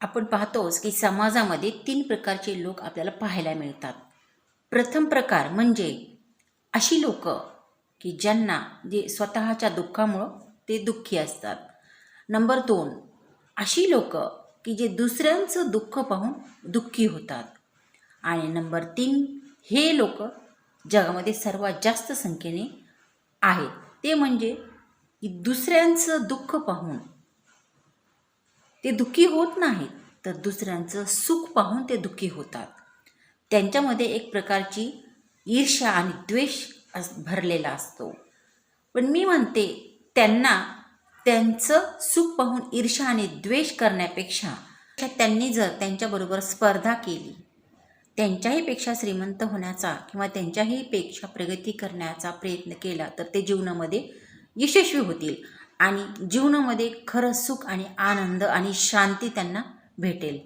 आपण पाहतोच की समाजामध्ये 3 प्रकारचे लोक आपल्याला पाहायला मिळतात. प्रथम प्रकार म्हणजे अशी लोक की ज्यांना जे स्वतःच्या दुःखामुळं ते दुःखी असतात. नंबर 2 अशी लोक की जे दुसऱ्यांचं दुःख पाहून दुःखी होतात. आणि नंबर 3 हे लोक जगामध्ये सर्वात जास्त संख्येने आहेत. ते म्हणजे की दुसऱ्यांचं दुःख पाहून ते दुःखी होत नाहीत, तर दुसऱ्यांचं सुख पाहून ते दुःखी होतात. त्यांच्यामध्ये एक प्रकारची ईर्ष्या आणि द्वेष भरलेला असतो. पण मी म्हणते त्यांना त्यांचं सुख पाहून ईर्ष्या आणि द्वेष करण्यापेक्षा त्यांनी जर त्यांच्याबरोबर स्पर्धा केली, त्यांच्याही पेक्षा श्रीमंत होण्याचा किंवा त्यांच्याही पेक्षा प्रगती करण्याचा प्रयत्न केला, तर ते जीवनामध्ये यशस्वी होतील आणि जीवनामध्ये खरं सुख आणि आनंद आणि शांती त्यांना भेटेल.